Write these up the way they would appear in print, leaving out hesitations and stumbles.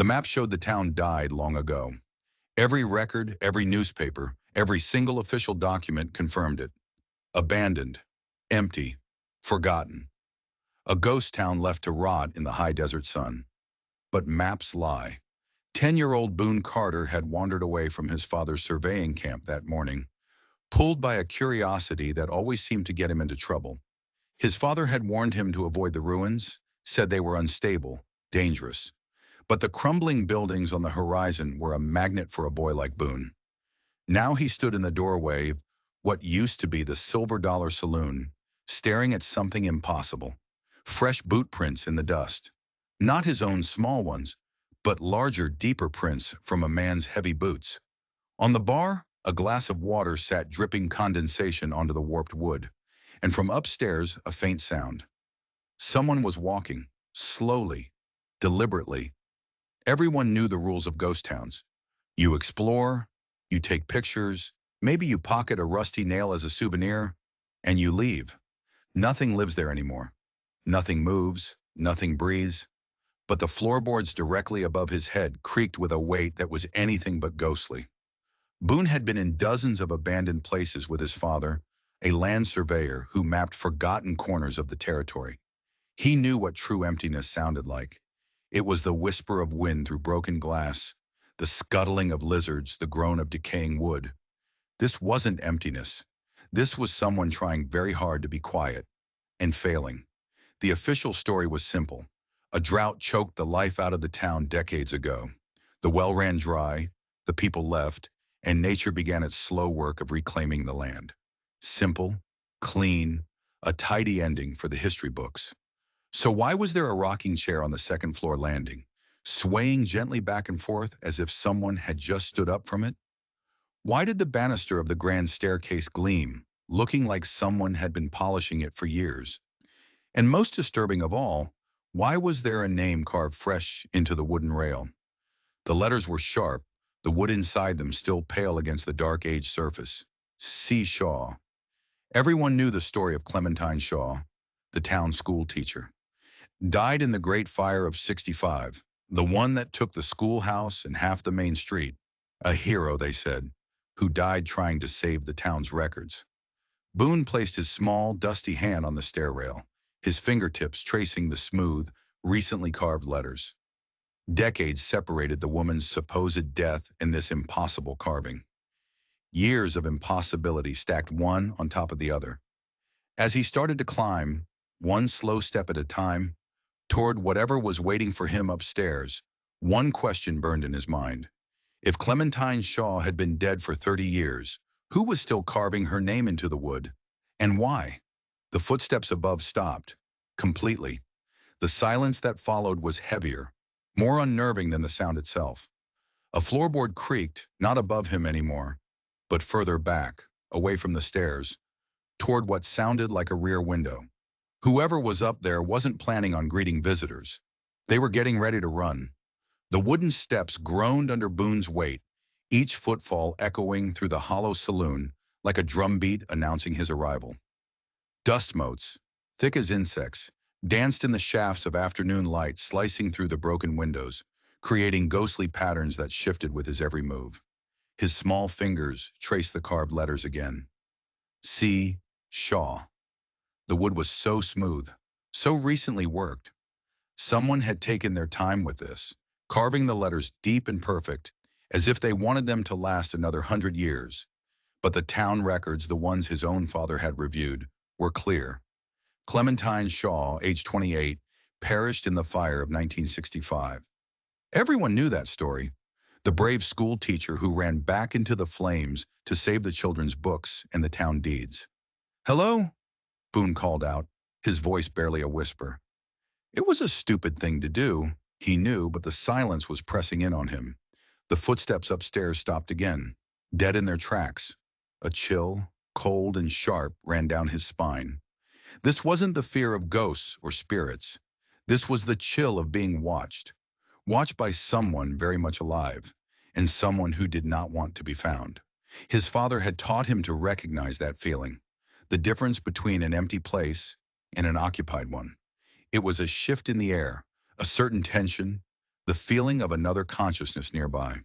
The map showed the town died long ago. Every record, every newspaper, every single official document confirmed it. Abandoned, empty, forgotten. A ghost town left to rot in the high desert sun. But maps lie. 10-year-old Boone Carter had wandered away from his father's surveying camp that morning, pulled by a curiosity that always seemed to get him into trouble. His father had warned him to avoid the ruins, said they were unstable, dangerous. But the crumbling buildings on the horizon were a magnet for a boy like Boone. Now he stood in the doorway of what used to be the Silver Dollar Saloon, staring at something impossible. Fresh boot prints in the dust. Not his own small ones, but larger, deeper prints from a man's heavy boots. On the bar, a glass of water sat dripping condensation onto the warped wood, and from upstairs, a faint sound. Someone was walking, slowly, deliberately. Everyone knew the rules of ghost towns. You explore, you take pictures, maybe you pocket a rusty nail as a souvenir, and you leave. Nothing lives there anymore. Nothing moves, nothing breathes. But the floorboards directly above his head creaked with a weight that was anything but ghostly. Boone had been in dozens of abandoned places with his father, a land surveyor who mapped forgotten corners of the territory. He knew what true emptiness sounded like. It was the whisper of wind through broken glass, the scuttling of lizards, the groan of decaying wood. This wasn't emptiness. This was someone trying very hard to be quiet and failing. The official story was simple. A drought choked the life out of the town decades ago. The well ran dry, the people left, and nature began its slow work of reclaiming the land. Simple, clean, a tidy ending for the history books. So why was there a rocking chair on the second floor landing, swaying gently back and forth as if someone had just stood up from it? Why did the banister of the grand staircase gleam, looking like someone had been polishing it for years? And most disturbing of all, why was there a name carved fresh into the wooden rail? The letters were sharp, the wood inside them still pale against the dark aged surface. C. Shaw. Everyone knew the story of Clementine Shaw, the town school teacher. Died in the Great Fire of '65, the one that took the schoolhouse and half the main street. A hero, they said, who died trying to save the town's records. Boone placed his small, dusty hand on the stair rail, his fingertips tracing the smooth, recently carved letters. Decades separated the woman's supposed death and this impossible carving. Years of impossibility stacked one on top of the other. As he started to climb, one slow step at a time, toward whatever was waiting for him upstairs, one question burned in his mind. If Clementine Shaw had been dead for 30 years, who was still carving her name into the wood? And why? The footsteps above stopped, completely. The silence that followed was heavier, more unnerving than the sound itself. A floorboard creaked, not above him anymore, but further back, away from the stairs, toward what sounded like a rear window. Whoever was up there wasn't planning on greeting visitors. They were getting ready to run. The wooden steps groaned under Boone's weight, each footfall echoing through the hollow saloon like a drumbeat announcing his arrival. Dust motes, thick as insects, danced in the shafts of afternoon light slicing through the broken windows, creating ghostly patterns that shifted with his every move. His small fingers traced the carved letters again. C. Shaw. The wood was so smooth, so recently worked. Someone had taken their time with this, carving the letters deep and perfect, as if they wanted them to last another 100 years. But the town records, the ones his own father had reviewed, were clear. Clementine Shaw, age 28, perished in the fire of 1965. Everyone knew that story. The brave school teacher who ran back into the flames to save the children's books and the town deeds. "Hello?" Boone called out, his voice barely a whisper. It was a stupid thing to do, he knew, but the silence was pressing in on him. The footsteps upstairs stopped again, dead in their tracks. A chill, cold and sharp, ran down his spine. This wasn't the fear of ghosts or spirits. This was the chill of being watched. Watched by someone very much alive, and someone who did not want to be found. His father had taught him to recognize that feeling, the difference between an empty place and an occupied one. It was a shift in the air, a certain tension, the feeling of another consciousness nearby.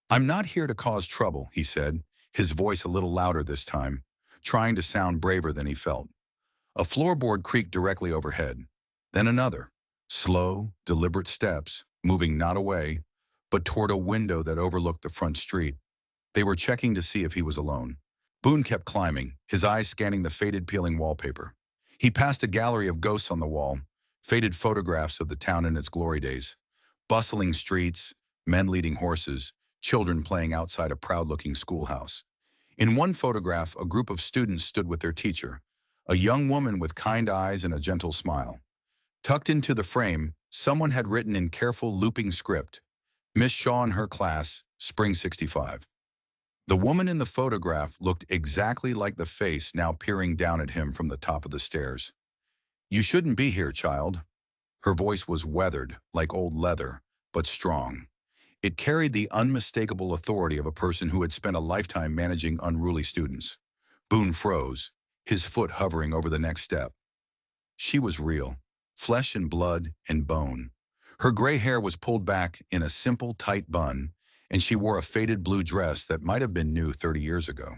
"I'm not here to cause trouble," he said, his voice a little louder this time, trying to sound braver than he felt. A floorboard creaked directly overhead. Then another. Slow, deliberate steps, moving not away, but toward a window that overlooked the front street. They were checking to see if he was alone. Boone kept climbing, his eyes scanning the faded peeling wallpaper. He passed a gallery of ghosts on the wall, faded photographs of the town in its glory days. Bustling streets, men leading horses, children playing outside a proud-looking schoolhouse. In one photograph, a group of students stood with their teacher, a young woman with kind eyes and a gentle smile. Tucked into the frame, someone had written in careful looping script, "Miss Shaw and her class, Spring '65. The woman in the photograph looked exactly like the face now peering down at him from the top of the stairs. "You shouldn't be here, child." Her voice was weathered, like old leather, but strong. It carried the unmistakable authority of a person who had spent a lifetime managing unruly students. Boone froze, his foot hovering over the next step. She was real, flesh and blood and bone. Her gray hair was pulled back in a simple, tight bun, and she wore a faded blue dress that might have been new 30 years ago.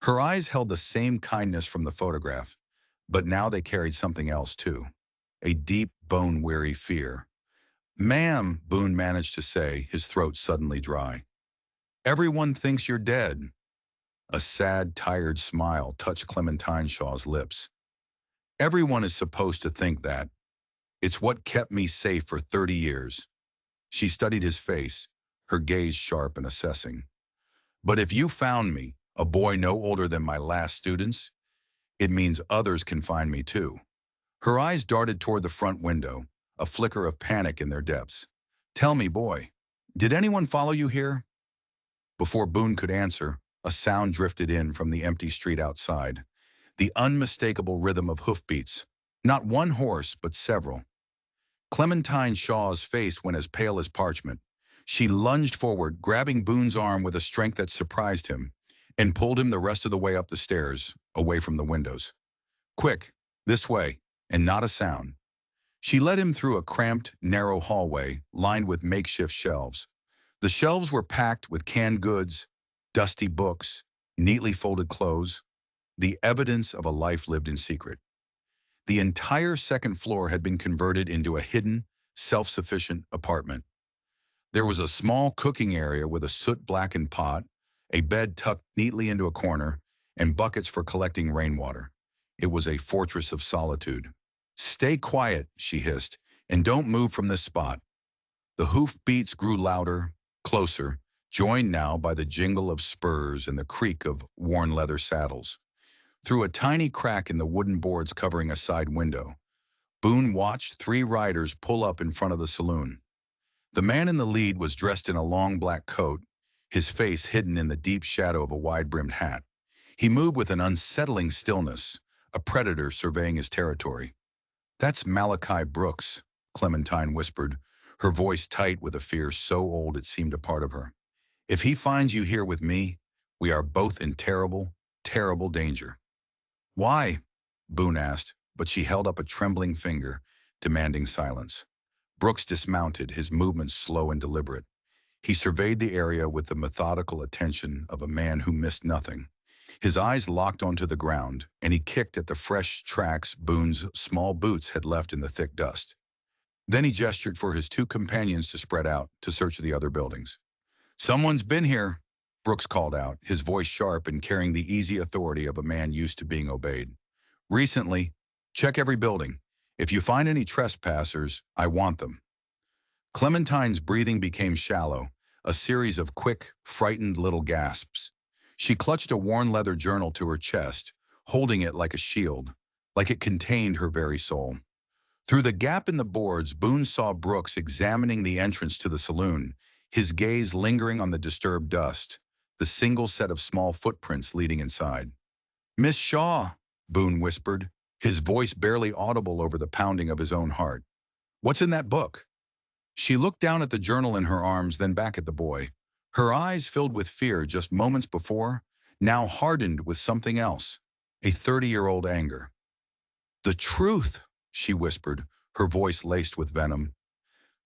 Her eyes held the same kindness from the photograph, but now they carried something else too. A deep, bone-weary fear. "Ma'am," Boone managed to say, his throat suddenly dry. "Everyone thinks you're dead." A sad, tired smile touched Clementine Shaw's lips. "Everyone is supposed to think that. It's what kept me safe for 30 years. She studied his face, her gaze sharp and assessing. "But if you found me, a boy no older than my last students, it means others can find me too." Her eyes darted toward the front window, a flicker of panic in their depths. "Tell me, boy, did anyone follow you here?" Before Boone could answer, a sound drifted in from the empty street outside. The unmistakable rhythm of hoofbeats. Not one horse, but several. Clementine Shaw's face went as pale as parchment. She lunged forward, grabbing Boone's arm with a strength that surprised him, and pulled him the rest of the way up the stairs, away from the windows. "Quick, this way," and not a sound. She led him through a cramped, narrow hallway lined with makeshift shelves. The shelves were packed with canned goods, dusty books, neatly folded clothes, the evidence of a life lived in secret. The entire second floor had been converted into a hidden, self-sufficient apartment. There was a small cooking area with a soot-blackened pot, a bed tucked neatly into a corner, and buckets for collecting rainwater. It was a fortress of solitude. "Stay quiet," she hissed, "and don't move from this spot." The hoofbeats grew louder, closer, joined now by the jingle of spurs and the creak of worn leather saddles. Through a tiny crack in the wooden boards covering a side window, Boone watched three riders pull up in front of the saloon. The man in the lead was dressed in a long black coat, his face hidden in the deep shadow of a wide-brimmed hat. He moved with an unsettling stillness, a predator surveying his territory. "That's Malachi Brooks," Clementine whispered, her voice tight with a fear so old it seemed a part of her. "If he finds you here with me, we are both in terrible, terrible danger." "Why?" Boone asked, but she held up a trembling finger, demanding silence. Brooks dismounted, his movements slow and deliberate. He surveyed the area with the methodical attention of a man who missed nothing. His eyes locked onto the ground, and he kicked at the fresh tracks Boone's small boots had left in the thick dust. Then he gestured for his two companions to spread out, to search the other buildings. "Someone's been here," Brooks called out, his voice sharp and carrying the easy authority of a man used to being obeyed. "Recently. Check every building. If you find any trespassers, I want them." Clementine's breathing became shallow, a series of quick, frightened little gasps. She clutched a worn leather journal to her chest, holding it like a shield, like it contained her very soul. Through the gap in the boards, Boone saw Brooks examining the entrance to the saloon, his gaze lingering on the disturbed dust, the single set of small footprints leading inside. "Miss Shaw," Boone whispered, his voice barely audible over the pounding of his own heart. "What's in that book?" She looked down at the journal in her arms, then back at the boy. Her eyes filled with fear just moments before, now hardened with something else, a 30-year-old anger. "The truth," she whispered, her voice laced with venom.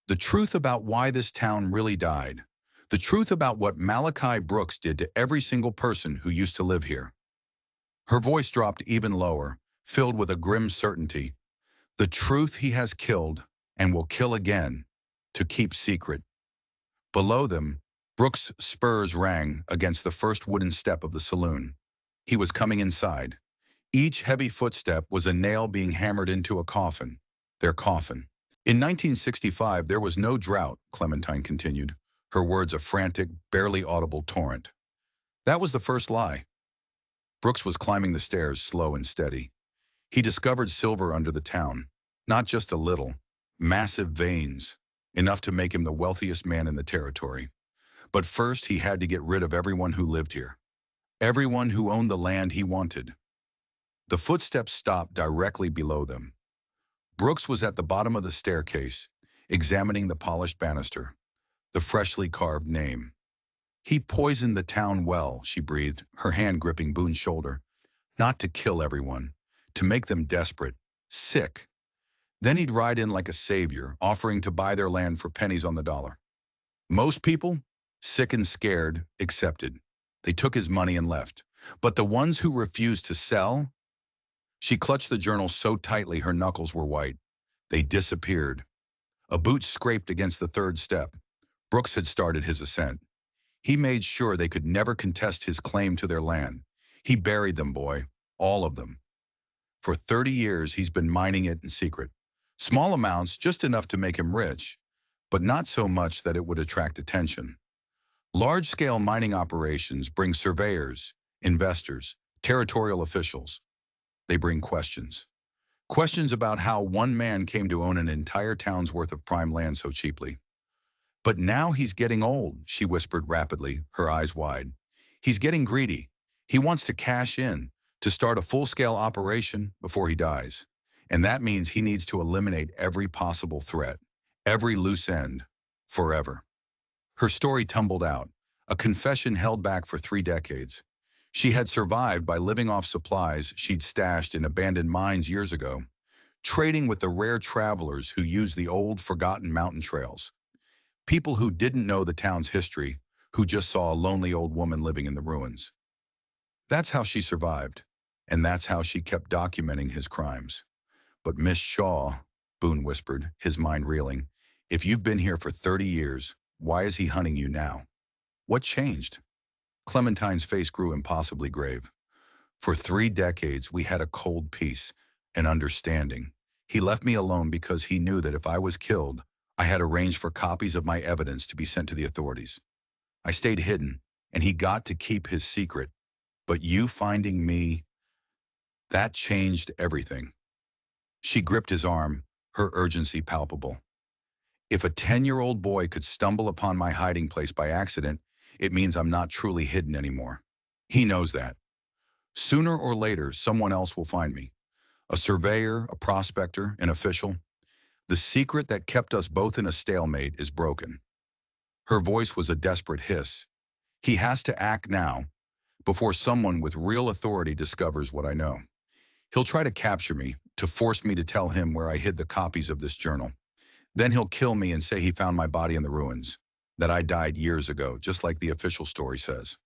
The truth about why this town really died. The truth about what Malachi Brooks did to every single person who used to live here. Her voice dropped even lower, filled with a grim certainty. The truth he has killed and will kill again to keep secret. Below them, Brooks' spurs rang against the first wooden step of the saloon. He was coming inside. Each heavy footstep was a nail being hammered into a coffin, their coffin. In 1965, there was no drought, Clementine continued, her words a frantic, barely audible torrent. That was the first lie. Brooks was climbing the stairs, slow and steady. He discovered silver under the town, not just a little, massive veins, enough to make him the wealthiest man in the territory. But first, he had to get rid of everyone who lived here, everyone who owned the land he wanted. The footsteps stopped directly below them. Brooks was at the bottom of the staircase, examining the polished banister, the freshly carved name. He poisoned the town well, she breathed, her hand gripping Boone's shoulder. Not to kill everyone, to make them desperate, sick. Then he'd ride in like a savior, offering to buy their land for pennies on the dollar. Most people, sick and scared, accepted. They took his money and left. But the ones who refused to sell, she clutched the journal so tightly her knuckles were white. They disappeared. A boot scraped against the third step. Brooks had started his ascent. He made sure they could never contest his claim to their land. He buried them, boy, all of them. For 30 years, he's been mining it in secret. Small amounts, just enough to make him rich, but not so much that it would attract attention. Large-scale mining operations bring surveyors, investors, territorial officials. They bring questions. Questions about how one man came to own an entire town's worth of prime land so cheaply. But now he's getting old, she whispered rapidly, her eyes wide. He's getting greedy. He wants to cash in, to start a full-scale operation before he dies. And that means he needs to eliminate every possible threat, every loose end, forever. Her story tumbled out, a confession held back for 3 decades. She had survived by living off supplies she'd stashed in abandoned mines years ago, trading with the rare travelers who used the old, forgotten mountain trails. People who didn't know the town's history, who just saw a lonely old woman living in the ruins. That's how she survived, and that's how she kept documenting his crimes. But Miss Shaw, Boone whispered, his mind reeling, if you've been here for 30 years, why is he hunting you now? What changed? Clementine's face grew impossibly grave. For 3 decades, we had a cold peace, an understanding. He left me alone because he knew that if I was killed, I had arranged for copies of my evidence to be sent to the authorities. I stayed hidden, and he got to keep his secret. But you finding me, that changed everything. She gripped his arm, her urgency palpable. If a 10-year-old boy could stumble upon my hiding place by accident, it means I'm not truly hidden anymore. He knows that. Sooner or later, someone else will find me. A surveyor, a prospector, an official. The secret that kept us both in a stalemate is broken. Her voice was a desperate hiss. He has to act now, before someone with real authority discovers what I know. He'll try to capture me, to force me to tell him where I hid the copies of this journal. Then he'll kill me and say he found my body in the ruins, that I died years ago, just like the official story says.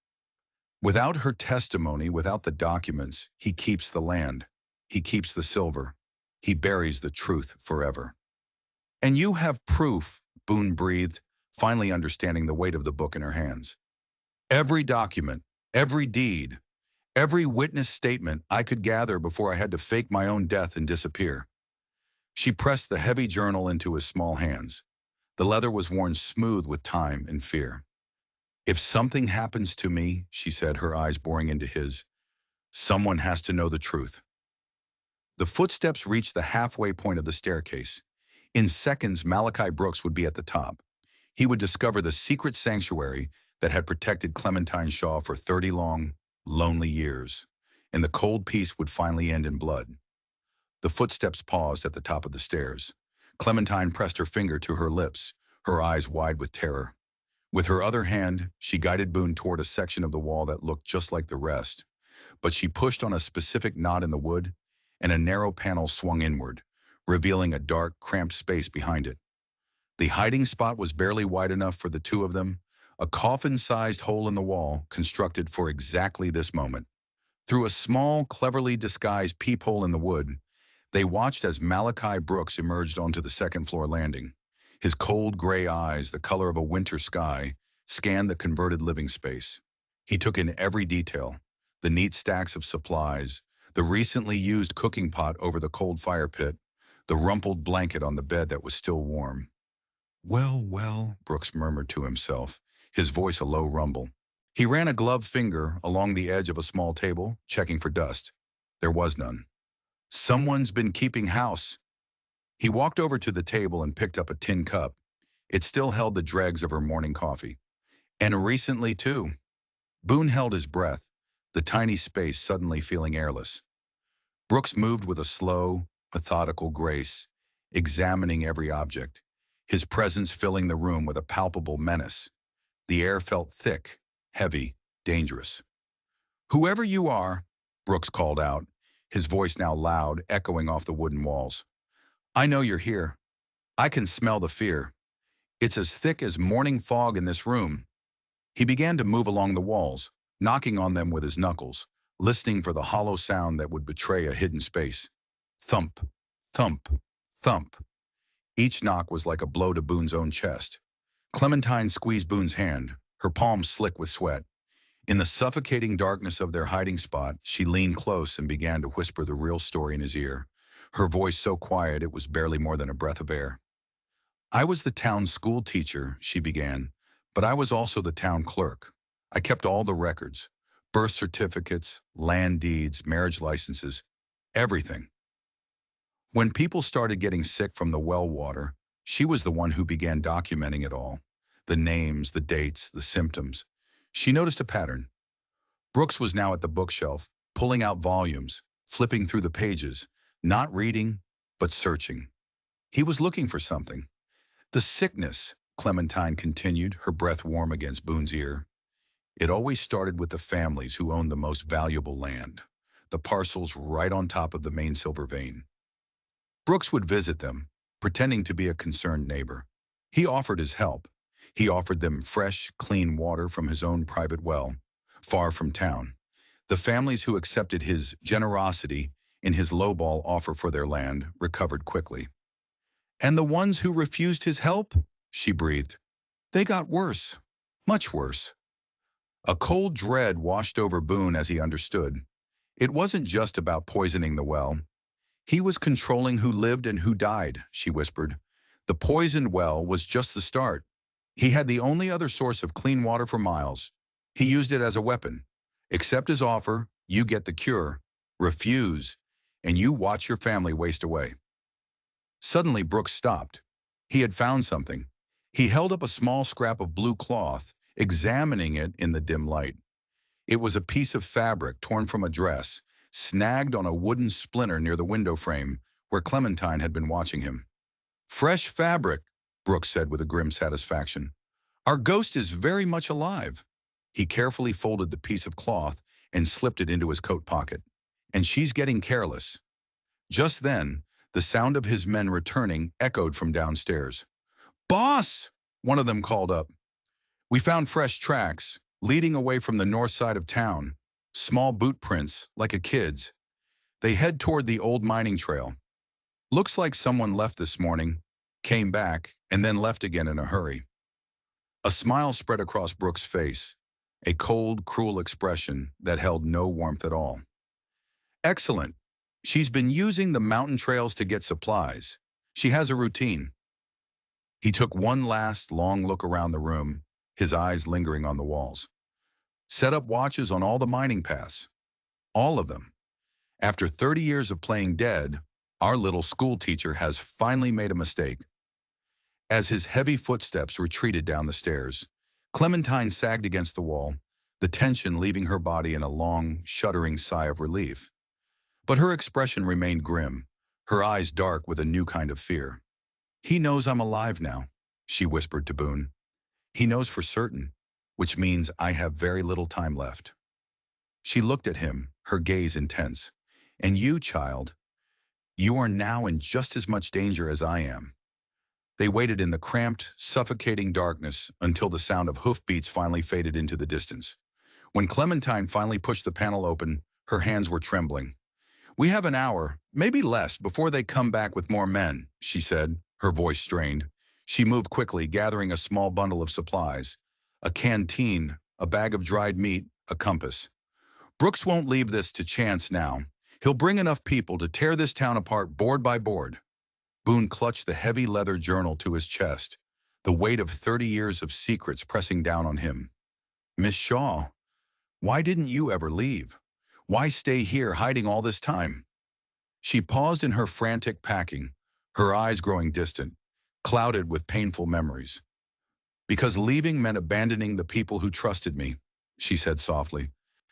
Without her testimony, without the documents, he keeps the land. He keeps the silver. He buries the truth forever. And you have proof, Boone breathed, finally understanding the weight of the book in her hands. Every document, every deed, every witness statement I could gather before I had to fake my own death and disappear. She pressed the heavy journal into his small hands. The leather was worn smooth with time and fear. If something happens to me, she said, her eyes boring into his, someone has to know the truth. The footsteps reached the halfway point of the staircase. In seconds, Malachi Brooks would be at the top. He would discover the secret sanctuary that had protected Clementine Shaw for 30 long, lonely years. And the cold peace would finally end in blood. The footsteps paused at the top of the stairs. Clementine pressed her finger to her lips, her eyes wide with terror. With her other hand, she guided Boone toward a section of the wall that looked just like the rest. But she pushed on a specific knot in the wood, and a narrow panel swung inward, revealing a dark, cramped space behind it. The hiding spot was barely wide enough for the two of them, a coffin-sized hole in the wall constructed for exactly this moment. Through a small, cleverly disguised peephole in the wood, they watched as Malachi Brooks emerged onto the second-floor landing. His cold gray eyes, the color of a winter sky, scanned the converted living space. He took in every detail, the neat stacks of supplies, the recently used cooking pot over the cold fire pit, the rumpled blanket on the bed that was still warm. "Well, well," Brooks murmured to himself, his voice a low rumble. He ran a gloved finger along the edge of a small table, checking for dust. There was none. Someone's been keeping house. He walked over to the table and picked up a tin cup. It still held the dregs of her morning coffee. And recently, too. Boone held his breath, the tiny space suddenly feeling airless. Brooks moved with a slow, methodical grace, examining every object, his presence filling the room with a palpable menace. The air felt thick, heavy, dangerous. "Whoever you are," Brooks called out, his voice now loud, echoing off the wooden walls. "I know you're here. I can smell the fear. It's as thick as morning fog in this room." He began to move along the walls, knocking on them with his knuckles, listening for the hollow sound that would betray a hidden space. Thump, thump, thump. Each knock was like a blow to Boone's own chest. Clementine squeezed Boone's hand, her palms slick with sweat. In the suffocating darkness of their hiding spot, she leaned close and began to whisper the real story in his ear, her voice so quiet it was barely more than a breath of air. "I was the town school teacher," she began, "but I was also the town clerk. I kept all the records, birth certificates, land deeds, marriage licenses, everything. When people started getting sick from the well water, she was the one who began documenting it all. The names, the dates, the symptoms. She noticed a pattern. Brooks was now at the bookshelf, pulling out volumes, flipping through the pages, not reading, but searching. He was looking for something. "The sickness," Clementine continued, her breath warm against Boone's ear. "It always started with the families who owned the most valuable land, the parcels right on top of the main silver vein. Brooks would visit them, pretending to be a concerned neighbor. He offered his help. He offered them fresh, clean water from his own private well, far from town. The families who accepted his generosity in his lowball offer for their land recovered quickly. And the ones who refused his help," she breathed, "they got worse, much worse." A cold dread washed over Boone as he understood. It wasn't just about poisoning the well. He was controlling who lived and who died, she whispered. The poisoned well was just the start. He had the only other source of clean water for miles. He used it as a weapon. Accept his offer, you get the cure. Refuse, and you watch your family waste away. Suddenly, Brooks stopped. He had found something. He held up a small scrap of blue cloth, examining it in the dim light. It was a piece of fabric torn from a dress, snagged on a wooden splinter near the window frame where Clementine had been watching him. "Fresh fabric," Brooks said with a grim satisfaction. "Our ghost is very much alive." He carefully folded the piece of cloth and slipped it into his coat pocket. "And she's getting careless." Just then, the sound of his men returning echoed from downstairs. "Boss!" one of them called up. "We found fresh tracks, leading away from the north side of town. Small boot prints, like a kid's. They head toward the old mining trail. Looks like someone left this morning, came back, and then left again in a hurry." A smile spread across Brooks' face, a cold, cruel expression that held no warmth at all. "Excellent. She's been using the mountain trails to get supplies. She has a routine." He took one last, long look around the room, his eyes lingering on the walls. "Set up watches on all the mining paths. All of them. After 30 years of playing dead, our little school teacher has finally made a mistake." As his heavy footsteps retreated down the stairs, Clementine sagged against the wall, the tension leaving her body in a long, shuddering sigh of relief. But her expression remained grim, her eyes dark with a new kind of fear. "He knows I'm alive now," she whispered to Boone. "He knows for certain, which means I have very little time left." She looked at him, her gaze intense. "And you, child, you are now in just as much danger as I am." They waited in the cramped, suffocating darkness until the sound of hoofbeats finally faded into the distance. When Clementine finally pushed the panel open, her hands were trembling. "We have an hour, maybe less, before they come back with more men," she said, her voice strained. She moved quickly, gathering a small bundle of supplies. A canteen, a bag of dried meat, a compass. "Brooks won't leave this to chance now. He'll bring enough people to tear this town apart board by board." Boone clutched the heavy leather journal to his chest, the weight of 30 years of secrets pressing down on him. "Miss Shaw, why didn't you ever leave? Why stay here hiding all this time?" She paused in her frantic packing, her eyes growing distant, clouded with painful memories. "Because leaving meant abandoning the people who trusted me," she said softly.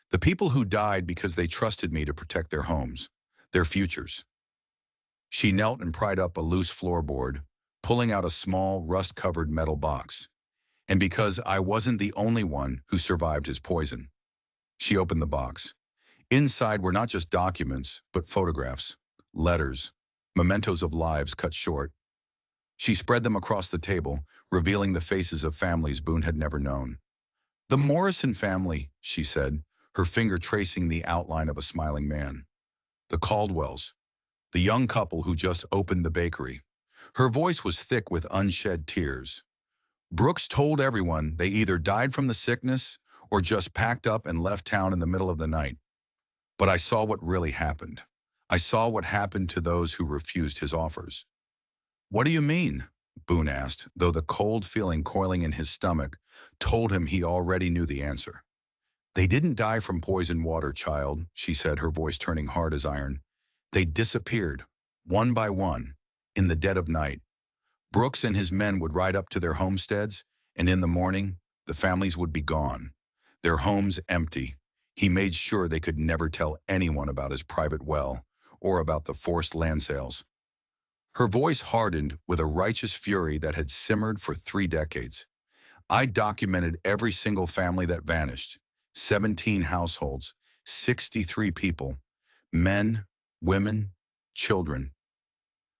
"The people who died because they trusted me to protect their homes, their futures." She knelt and pried up a loose floorboard, pulling out a small, rust-covered metal box. "And because I wasn't the only one who survived his poison." She opened the box. Inside were not just documents, but photographs, letters, mementos of lives cut short. She spread them across the table, revealing the faces of families Boone had never known. "The Morrison family," she said, her finger tracing the outline of a smiling man. "The Caldwells, the young couple who just opened the bakery." Her voice was thick with unshed tears. "Brooks told everyone they either died from the sickness or just packed up and left town in the middle of the night. But I saw what really happened. I saw what happened to those who refused his offers." "What do you mean?" Boone asked, though the cold feeling coiling in his stomach told him he already knew the answer. "They didn't die from poisoned water, child," she said, her voice turning hard as iron. "They disappeared, one by one, in the dead of night. Brooks and his men would ride up to their homesteads, and in the morning, the families would be gone, their homes empty. He made sure they could never tell anyone about his private well or about the forced land sales." Her voice hardened with a righteous fury that had simmered for 3 decades. "I documented every single family that vanished. 17 households, 63 people, men, women, children."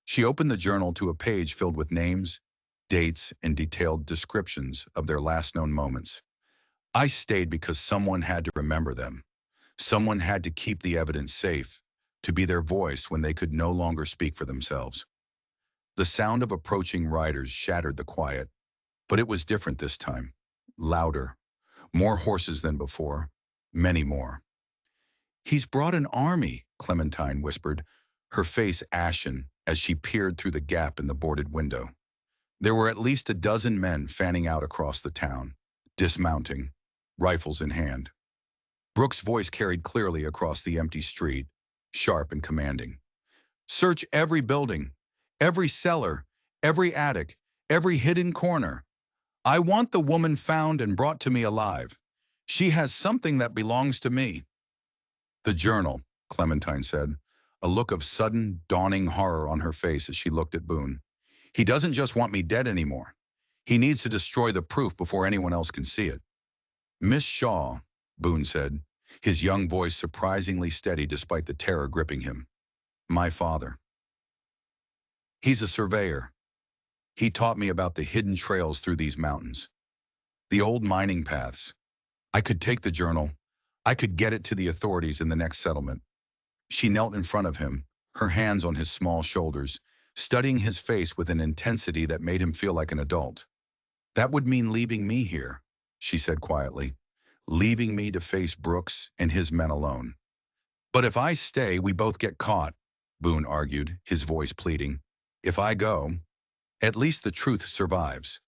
She opened the journal to a page filled with names, dates, and detailed descriptions of their last known moments. "I stayed because someone had to remember them. Someone had to keep the evidence safe, to be their voice when they could no longer speak for themselves." The sound of approaching riders shattered the quiet, but it was different this time. Louder, more horses than before, many more. "He's brought an army," Clementine whispered, her face ashen as she peered through the gap in the boarded window. There were at least a dozen men fanning out across the town, dismounting, rifles in hand. Brooks' voice carried clearly across the empty street, sharp and commanding. "Search every building, every cellar, every attic, every hidden corner. I want the woman found and brought to me alive. She has something that belongs to me." "The journal," Clementine said, a look of sudden, dawning horror on her face as she looked at Boone. "He doesn't just want me dead anymore. He needs to destroy the proof before anyone else can see it." "Miss Shaw," Boone said, his young voice surprisingly steady despite the terror gripping him. "My father. He's a surveyor. He taught me about the hidden trails through these mountains, the old mining paths. I could take the journal. I could get it to the authorities in the next settlement." She knelt in front of him, her hands on his small shoulders, studying his face with an intensity that made him feel like an adult. "That would mean leaving me here," she said quietly, "leaving me to face Brooks and his men alone." "But if I stay, we both get caught," Boone argued, his voice pleading. "If I go, at least the truth survives."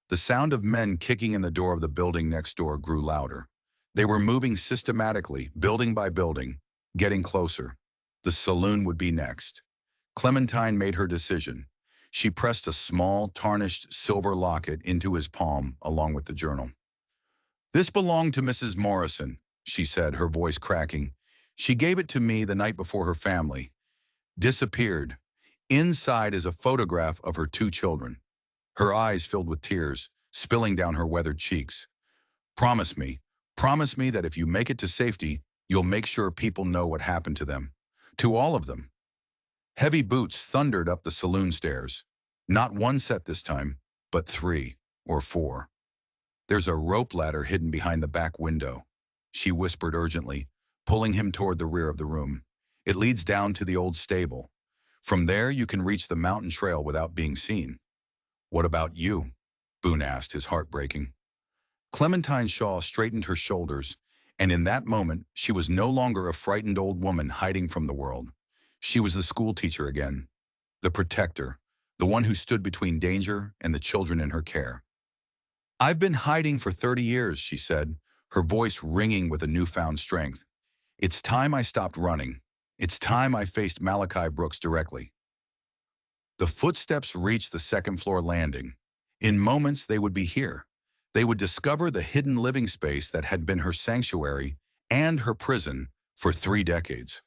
The sound of men kicking in the door of the building next door grew louder. They were moving systematically, building by building, getting closer. The saloon would be next. Clementine made her decision. She pressed a small, tarnished silver locket into his palm along with the journal. "This belonged to Mrs. Morrison," she said, her voice cracking. "She gave it to me the night before her family disappeared. Inside is a photograph of her 2 children." Her eyes filled with tears, spilling down her weathered cheeks. Promise me that if you make it to safety, you'll make sure people know what happened to them. To all of them." Heavy boots thundered up the saloon stairs. Not one set this time, but 3 or 4. There's a rope ladder hidden behind the back window, she whispered urgently, pulling him toward the rear of the room. It leads down to the old stable. From there, you can reach the mountain trail without being seen. What about you? Boone asked, his heart breaking. Clementine Shaw straightened her shoulders, and in that moment, she was no longer a frightened old woman hiding from the world. She was the schoolteacher again, the protector, the one who stood between danger and the children in her care. I've been hiding for 30 years, she said, her voice ringing with a newfound strength. It's time I stopped running. It's time I faced Malachi Brooks directly. The footsteps reached the second-floor landing. In moments, they would be here. They would discover the hidden living space that had been her sanctuary and her prison for 3 decades.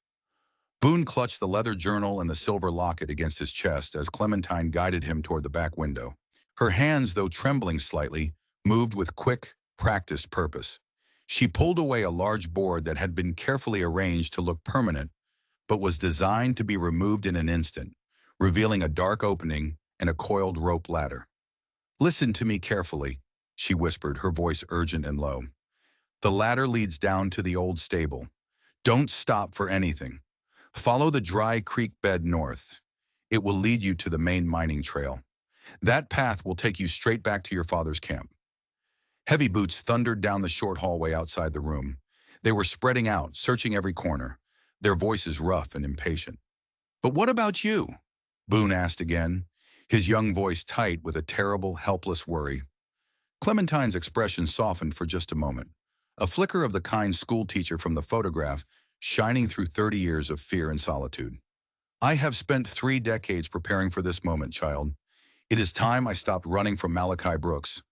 Boone clutched the leather journal and the silver locket against his chest as Clementine guided him toward the back window. Her hands, though trembling slightly, moved with quick, practiced purpose. She pulled away a large board that had been carefully arranged to look permanent, but was designed to be removed in an instant, revealing a dark opening and a coiled rope ladder. Listen to me carefully, she whispered, her voice urgent and low. The ladder leads down to the old stable. Don't stop for anything. Follow the dry creek bed north. It will lead you to the main mining trail. That path will take you straight back to your father's camp. Heavy boots thundered down the short hallway outside the room. They were spreading out, searching every corner, their voices rough and impatient. But what about you? Boone asked again, his young voice tight with a terrible, helpless worry. Clementine's expression softened for just a moment, a flicker of the kind schoolteacher from the photograph shining through 30 years of fear and solitude. I have spent 3 decades preparing for this moment, child. It is time I stopped running from Malachi Brooks.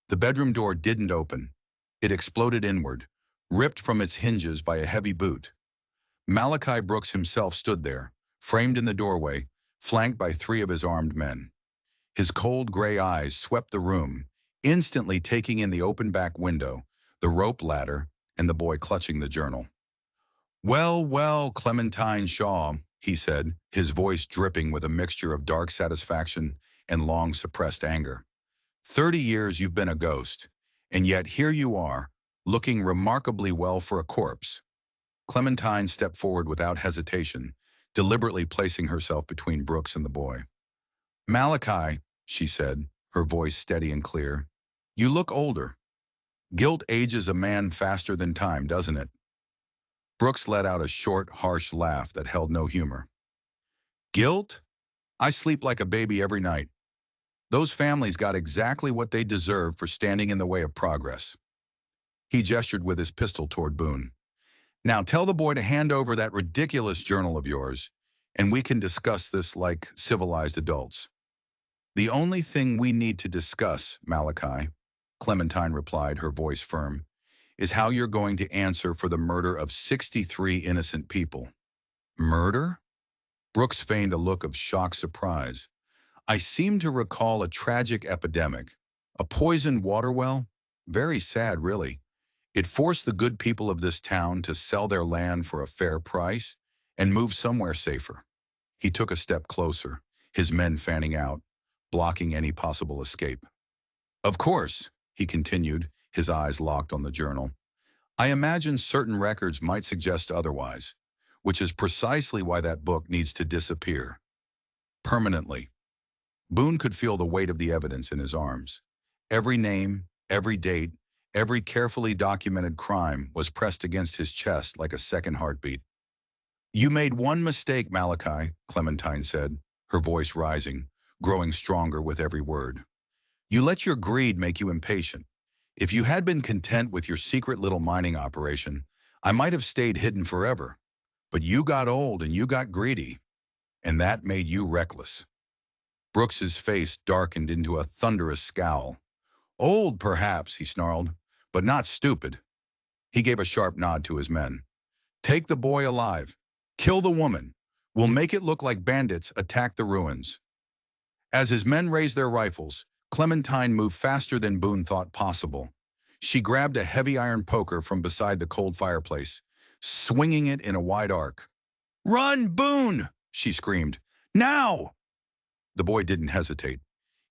The bedroom door didn't open. It exploded inward, ripped from its hinges by a heavy boot. Malachi Brooks himself stood there, framed in the doorway, flanked by 3 of his armed men. His cold gray eyes swept the room, instantly taking in the open back window, the rope ladder, and the boy clutching the journal. Well, well, Clementine Shaw, he said, his voice dripping with a mixture of dark satisfaction and long suppressed anger. 30 years you've been a ghost, and yet here you are, looking remarkably well for a corpse. Clementine stepped forward without hesitation, deliberately placing herself between Brooks and the boy. Malachi, she said, her voice steady and clear, you look older. Guilt ages a man faster than time, doesn't it? Brooks let out a short, harsh laugh that held no humor. Guilt? I sleep like a baby every night. Those families got exactly what they deserved for standing in the way of progress. He gestured with his pistol toward Boone. Now tell the boy to hand over that ridiculous journal of yours, and we can discuss this like civilized adults. The only thing we need to discuss, Malachi, Clementine replied, her voice firm, is how you're going to answer for the murder of 63 innocent people. Murder? Brooks feigned a look of shocked surprise. I seem to recall a tragic epidemic. A poisoned water well? Very sad, really. It forced the good people of this town to sell their land for a fair price and move somewhere safer. He took a step closer, his men fanning out, blocking any possible escape. Of course, he continued, his eyes locked on the journal. I imagine certain records might suggest otherwise, which is precisely why that book needs to disappear. Permanently. Boone could feel the weight of the evidence in his arms. Every name, every date, every carefully documented crime was pressed against his chest like a second heartbeat. You made one mistake, Malachi, Clementine said, her voice rising, growing stronger with every word. You let your greed make you impatient. If you had been content with your secret little mining operation, I might have stayed hidden forever. But you got old and you got greedy, and that made you reckless. Brooks's face darkened into a thunderous scowl. Old, perhaps, he snarled, but not stupid. He gave a sharp nod to his men. Take the boy alive. Kill the woman. We'll make it look like bandits attacked the ruins. As his men raised their rifles, Clementine moved faster than Boone thought possible. She grabbed a heavy iron poker from beside the cold fireplace, swinging it in a wide arc. Run, Boone! She screamed. Now! The boy didn't hesitate.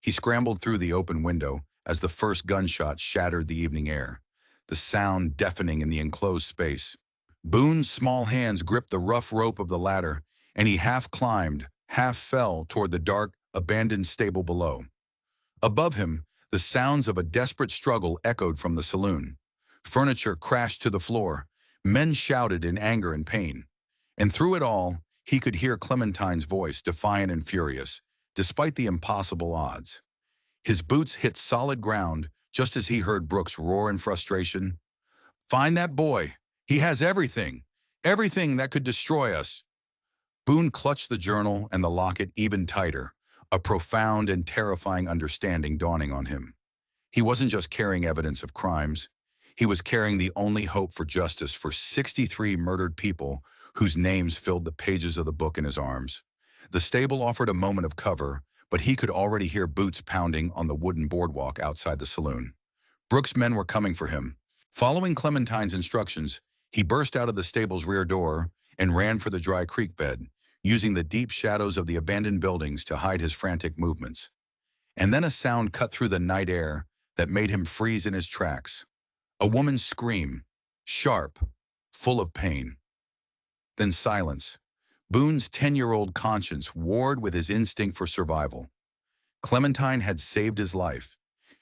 He scrambled through the open window as the first gunshot shattered the evening air, the sound deafening in the enclosed space. Boone's small hands gripped the rough rope of the ladder, and he half climbed, half fell toward the dark, abandoned stable below. Above him, the sounds of a desperate struggle echoed from the saloon. Furniture crashed to the floor. Men shouted in anger and pain. And through it all, he could hear Clementine's voice, defiant and furious, despite the impossible odds. His boots hit solid ground just as he heard Brooks roar in frustration. "Find that boy. He has everything. Everything that could destroy us." Boone clutched the journal and the locket even tighter, a profound and terrifying understanding dawning on him. He wasn't just carrying evidence of crimes. He was carrying the only hope for justice for 63 murdered people whose names filled the pages of the book in his arms. The stable offered a moment of cover, but he could already hear boots pounding on the wooden boardwalk outside the saloon. Brooks' men were coming for him. Following Clementine's instructions, he burst out of the stable's rear door and ran for the dry creek bed, using the deep shadows of the abandoned buildings to hide his frantic movements. And then a sound cut through the night air that made him freeze in his tracks. A woman's scream, sharp, full of pain. Then silence. Boone's 10-year-old conscience warred with his instinct for survival. Clementine had saved his life.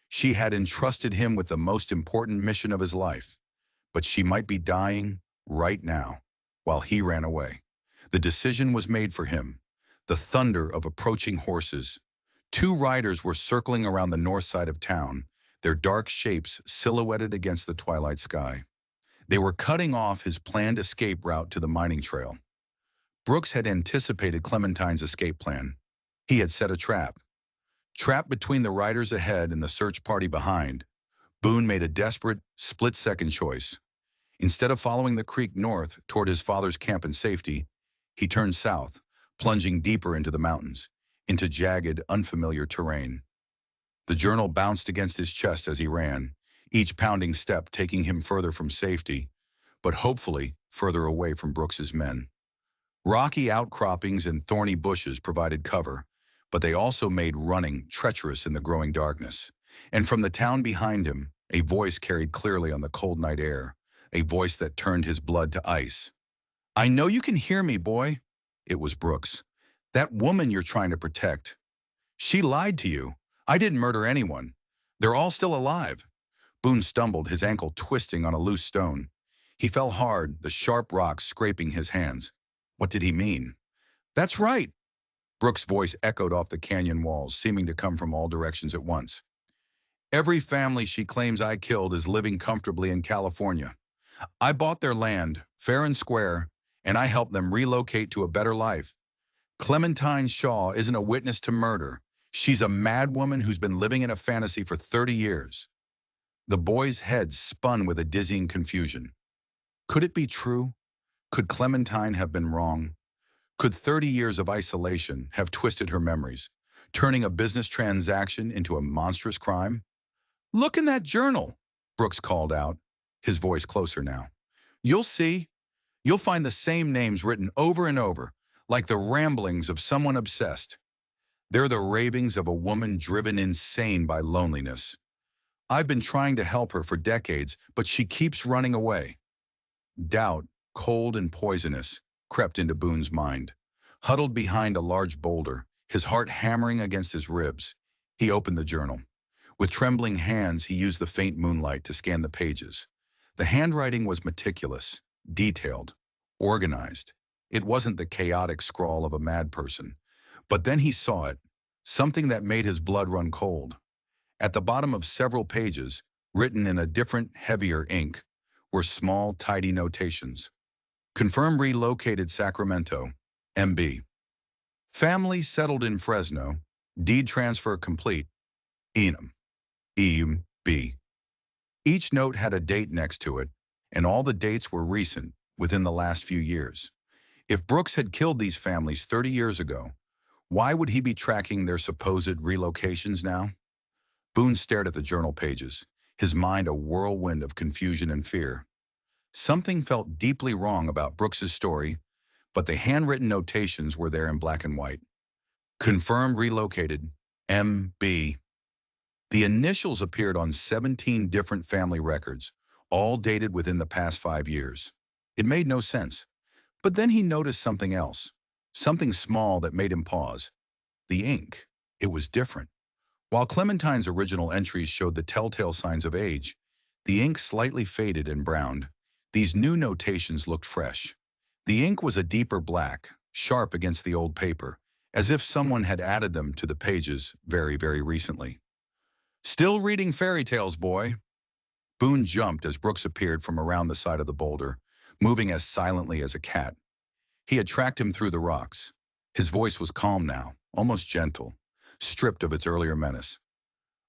She had entrusted him with the most important mission of his life. But she might be dying right now, while he ran away. The decision was made for him. The thunder of approaching horses. Two riders were circling around the north side of town, their dark shapes silhouetted against the twilight sky. They were cutting off his planned escape route to the mining trail. Brooks had anticipated Clementine's escape plan. He had set a trap. Trapped between the riders ahead and the search party behind, Boone made a desperate, split-second choice. Instead of following the creek north toward his father's camp and safety, he turned south, plunging deeper into the mountains, into jagged, unfamiliar terrain. The journal bounced against his chest as he ran, each pounding step taking him further from safety, but hopefully further away from Brooks's men. Rocky outcroppings and thorny bushes provided cover, but they also made running treacherous in the growing darkness. And from the town behind him, a voice carried clearly on the cold night air, a voice that turned his blood to ice. "I know you can hear me, boy." It was Brooks. "That woman you're trying to protect. She lied to you. I didn't murder anyone. They're all still alive." Boone stumbled, his ankle twisting on a loose stone. He fell hard, the sharp rocks scraping his hands. What did he mean? "That's right." Brooks' voice echoed off the canyon walls, seeming to come from all directions at once. "Every family she claims I killed is living comfortably in California. I bought their land, fair and square, and I helped them relocate to a better life. Clementine Shaw isn't a witness to murder. She's a mad woman who's been living in a fantasy for 30 years. The boy's head spun with a dizzying confusion. Could it be true? Could Clementine have been wrong? Could 30 years of isolation have twisted her memories, turning a business transaction into a monstrous crime? "Look in that journal," Brooks called out, his voice closer now. "You'll see. You'll find the same names written over and over, like the ramblings of someone obsessed. They're the ravings of a woman driven insane by loneliness. I've been trying to help her for decades, but she keeps running away." Doubt, cold and poisonous, crept into Boone's mind. Huddled behind a large boulder, his heart hammering against his ribs, he opened the journal. With trembling hands, he used the faint moonlight to scan the pages. The handwriting was meticulous, detailed, organized. It wasn't the chaotic scrawl of a mad person. But then he saw it, something that made his blood run cold. At the bottom of several pages, written in a different, heavier ink, were small, tidy notations. "Confirm relocated Sacramento, MB. Family settled in Fresno. Deed transfer complete. Enum. EUB." Each note had a date next to it, and all the dates were recent, within the last few years. If Brooks had killed these families 30 years ago, why would he be tracking their supposed relocations now? Boone stared at the journal pages, his mind a whirlwind of confusion and fear. Something felt deeply wrong about Brooks's story, but the handwritten notations were there in black and white. Confirmed relocated, MB. The initials appeared on 17 different family records, all dated within the past 5 years. It made no sense. But then he noticed something else, something small that made him pause. The ink. It was different. While Clementine's original entries showed the telltale signs of age, the ink slightly faded and browned. These new notations looked fresh. The ink was a deeper black, sharp against the old paper, as if someone had added them to the pages very, very recently. Still reading fairy tales, boy. Boone jumped as Brooks appeared from around the side of the boulder, moving as silently as a cat. He had tracked him through the rocks. His voice was calm now, almost gentle, stripped of its earlier menace.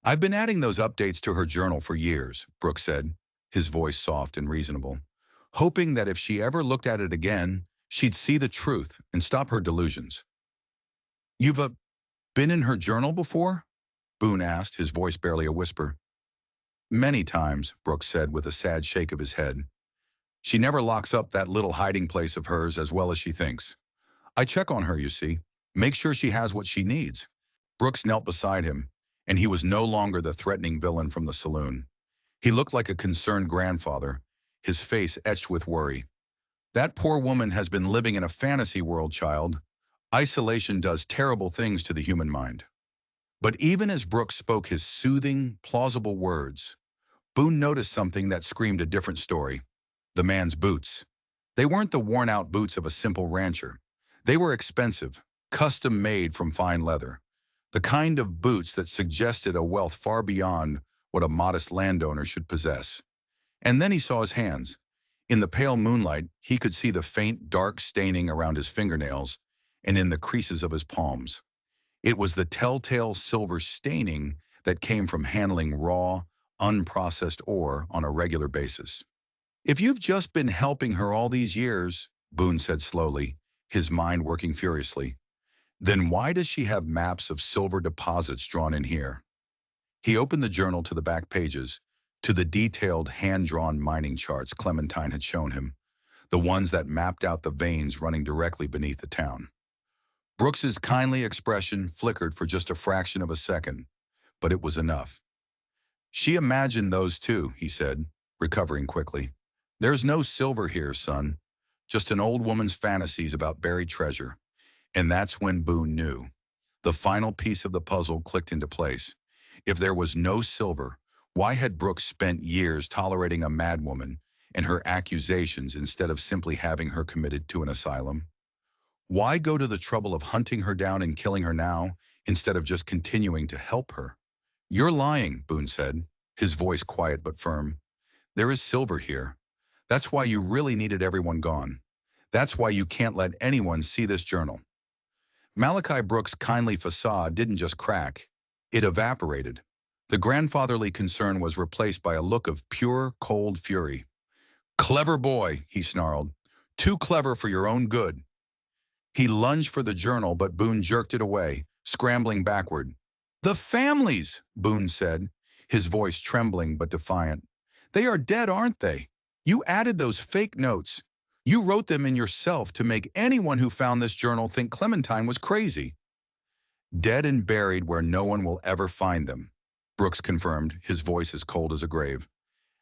I've been adding those updates to her journal for years, Brooks said, his voice soft and reasonable, hoping that if she ever looked at it again, she'd see the truth and stop her delusions. You've been in her journal before? Boone asked, his voice barely a whisper. Many times, Brooks said with a sad shake of his head. She never locks up that little hiding place of hers as well as she thinks. I check on her, you see. Make sure she has what she needs. Brooks knelt beside him, and he was no longer the threatening villain from the saloon. He looked like a concerned grandfather, his face etched with worry. That poor woman has been living in a fantasy world, child. Isolation does terrible things to the human mind. But even as Brooks spoke his soothing, plausible words, Boone noticed something that screamed a different story. The man's boots. They weren't the worn-out boots of a simple rancher. They were expensive, custom-made from fine leather. The kind of boots that suggested a wealth far beyond what a modest landowner should possess. And then he saw his hands. In the pale moonlight, he could see the faint, dark staining around his fingernails and in the creases of his palms. It was the telltale silver staining that came from handling raw, unprocessed ore on a regular basis. If you've just been helping her all these years, Boone said slowly, his mind working furiously, then why does she have maps of silver deposits drawn in here? He opened the journal to the back pages, to the detailed hand-drawn mining charts Clementine had shown him, the ones that mapped out the veins running directly beneath the town. Brooks's kindly expression flickered for just a fraction of a second, but it was enough. She imagined those too, he said, recovering quickly. There's no silver here, son. Just an old woman's fantasies about buried treasure. And that's when Boone knew. The final piece of the puzzle clicked into place. If there was no silver, why had Brooks spent years tolerating a madwoman and her accusations instead of simply having her committed to an asylum? Why go to the trouble of hunting her down and killing her now instead of just continuing to help her? You're lying, Boone said, his voice quiet but firm. There is silver here. That's why you really needed everyone gone. That's why you can't let anyone see this journal. Malachi Brooks' kindly facade didn't just crack. It evaporated. The grandfatherly concern was replaced by a look of pure, cold fury. Clever boy, he snarled. Too clever for your own good. He lunged for the journal, but Boone jerked it away, scrambling backward. The families, Boone said, his voice trembling but defiant. They are dead, aren't they? You added those fake notes. You wrote them in yourself to make anyone who found this journal think Clementine was crazy. Dead and buried where no one will ever find them, Brooks confirmed, his voice as cold as a grave.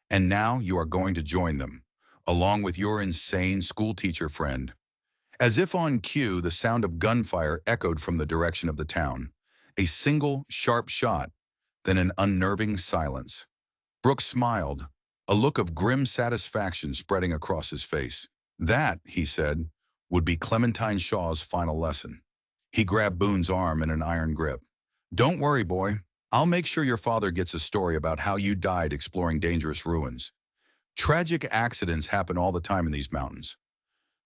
And now you are going to join them, along with your insane schoolteacher friend. As if on cue, the sound of gunfire echoed from the direction of the town. A single, sharp shot, then an unnerving silence. Brooks smiled, a look of grim satisfaction spreading across his face. That, he said, would be Clementine Shaw's final lesson. He grabbed Boone's arm in an iron grip. Don't worry, boy. I'll make sure your father gets a story about how you died exploring dangerous ruins. Tragic accidents happen all the time in these mountains.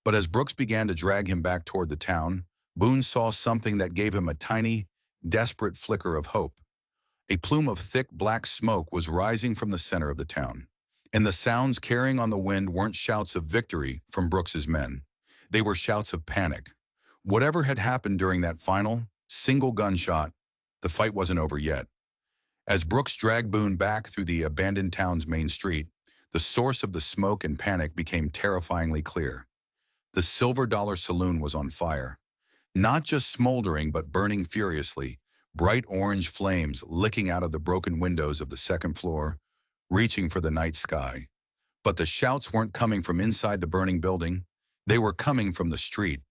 But as Brooks began to drag him back toward the town, Boone saw something that gave him a tiny, desperate flicker of hope. A plume of thick black smoke was rising from the center of the town, and the sounds carrying on the wind weren't shouts of victory from Brooks's men. They were shouts of panic. Whatever had happened during that final, single gunshot, the fight wasn't over yet. As Brooks dragged Boone back through the abandoned town's main street, the source of the smoke and panic became terrifyingly clear. The Silver Dollar Saloon was on fire. Not just smoldering, but burning furiously, bright orange flames licking out of the broken windows of the second floor, reaching for the night sky. But the shouts weren't coming from inside the burning building. They were coming from the street,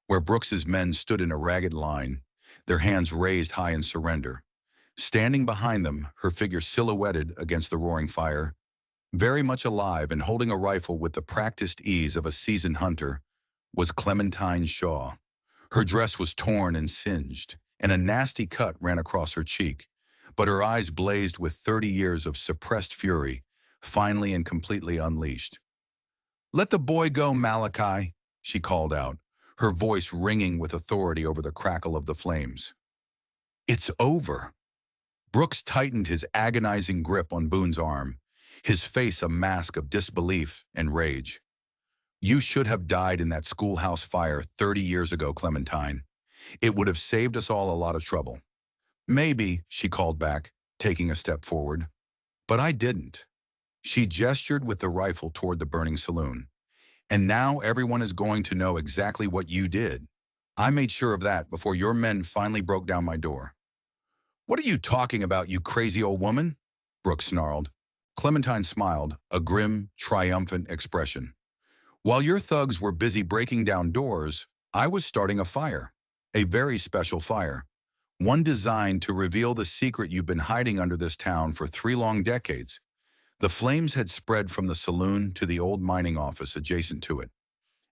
where Brooks's men stood in a ragged line, their hands raised high in surrender. Standing behind them, her figure silhouetted against the roaring fire, very much alive and holding a rifle with the practiced ease of a seasoned hunter, was Clementine Shaw. Her dress was torn and singed, and a nasty cut ran across her cheek, but her eyes blazed with 30 years of suppressed fury, finally and completely unleashed. "Let the boy go, Malachi," she called out, her voice ringing with authority over the crackle of the flames. "It's over." Brooks tightened his agonizing grip on Boone's arm, his face a mask of disbelief and rage. "You should have died in that schoolhouse fire 30 years ago, Clementine. It would have saved us all a lot of trouble." "Maybe," she called back, taking a step forward. "But I didn't." She gestured with the rifle toward the burning saloon. "And now everyone is going to know exactly what you did. I made sure of that before your men finally broke down my door." "What are you talking about, you crazy old woman?" Brooks snarled. Clementine smiled, a grim, triumphant expression. "While your thugs were busy breaking down doors, I was starting a fire. A very special fire. One designed to reveal the secret you've been hiding under this town for 3 long decades." The flames had spread from the saloon to the old mining office adjacent to it.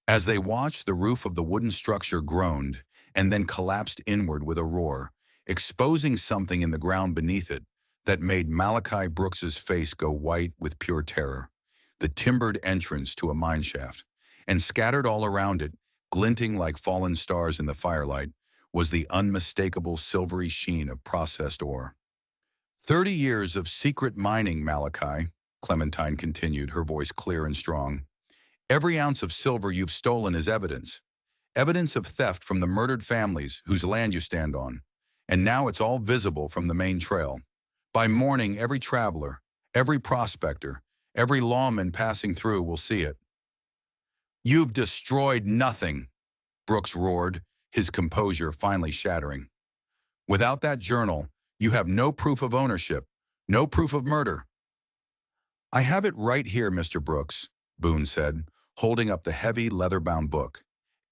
As they watched, the roof of the wooden structure groaned and then collapsed inward with a roar, exposing something in the ground beneath it that made Malachi Brooks's face go white with pure terror. The timbered entrance to a mine shaft, and scattered all around it, glinting like fallen stars in the firelight, was the unmistakable silvery sheen of processed ore. 30 years of secret mining, Malachi," Clementine continued, her voice clear and strong. "Every ounce of silver you've stolen is evidence. Evidence of theft from the murdered families whose land you stand on. And now it's all visible from the main trail. By morning, every traveler, every prospector, every lawman passing through will see it." "You've destroyed nothing," Brooks roared, his composure finally shattering. "Without that journal, you have no proof of ownership, no proof of murder." "I have it right here, Mr. Brooks," Boone said, holding up the heavy, leather-bound book.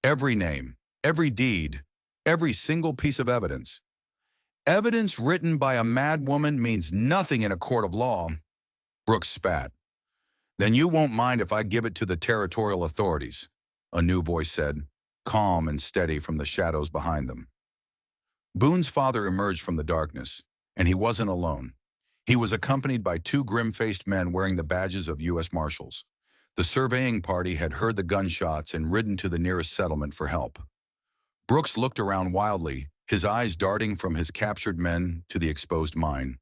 "Every name, every deed, every single piece of evidence." "Evidence written by a mad woman means nothing in a court of law," Brooks spat. "Then you won't mind if I give it to the territorial authorities," a new voice said, calm and steady from the shadows behind them. Boone's father emerged from the darkness, and he wasn't alone. He was accompanied by 2 grim-faced men wearing the badges of U.S. Marshals. The surveying party had heard the gunshots and ridden to the nearest settlement for help. Brooks looked around wildly, his eyes darting from his captured men to the exposed mine,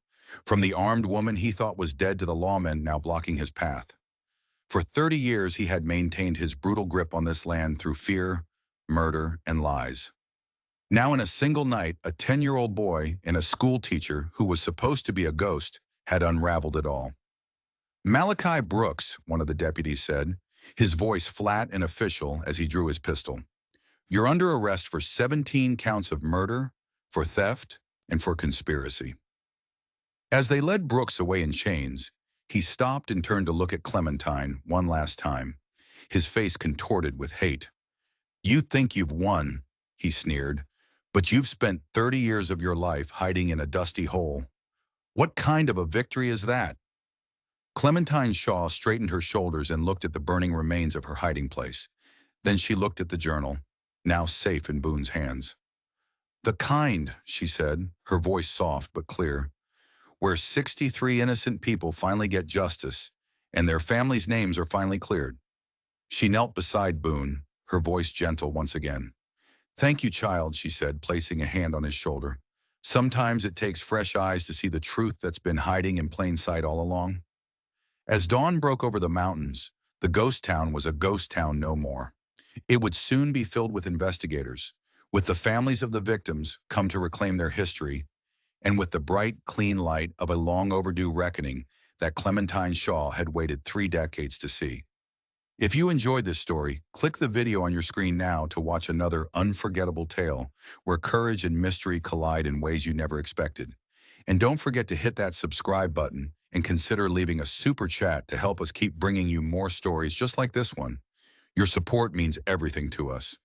from the armed woman he thought was dead to the lawmen now blocking his path. For 30 years he had maintained his brutal grip on this land through fear, murder, and lies. Now in a single night, a 10-year-old boy and a schoolteacher who was supposed to be a ghost had unraveled it all. "Malachi Brooks," one of the deputies said, his voice flat and official as he drew his pistol. "You're under arrest for 17 counts of murder, for theft, and for conspiracy." As they led Brooks away in chains, he stopped and turned to look at Clementine one last time, his face contorted with hate. "You think you've won," he sneered, "but you've spent 30 years of your life hiding in a dusty hole. What kind of a victory is that?" Clementine Shaw straightened her shoulders and looked at the burning remains of her hiding place. Then she looked at the journal, now safe in Boone's hands. "The kind," she said, her voice soft but clear, "where 63 innocent people finally get justice, and their families' names are finally cleared." She knelt beside Boone, her voice gentle once again. "Thank you, child," she said, placing a hand on his shoulder. "Sometimes it takes fresh eyes to see the truth that's been hiding in plain sight all along." As dawn broke over the mountains, the ghost town was a ghost town no more. It would soon be filled with investigators, with the families of the victims come to reclaim their history, and with the bright, clean light of a long overdue reckoning that Clementine Shaw had waited 3 decades to see. If you enjoyed this story, click the video on your screen now to watch another unforgettable tale where courage and mystery collide in ways you never expected. And don't forget to hit that subscribe button and consider leaving a super chat to help us keep bringing you more stories just like this one. Your support means everything to us.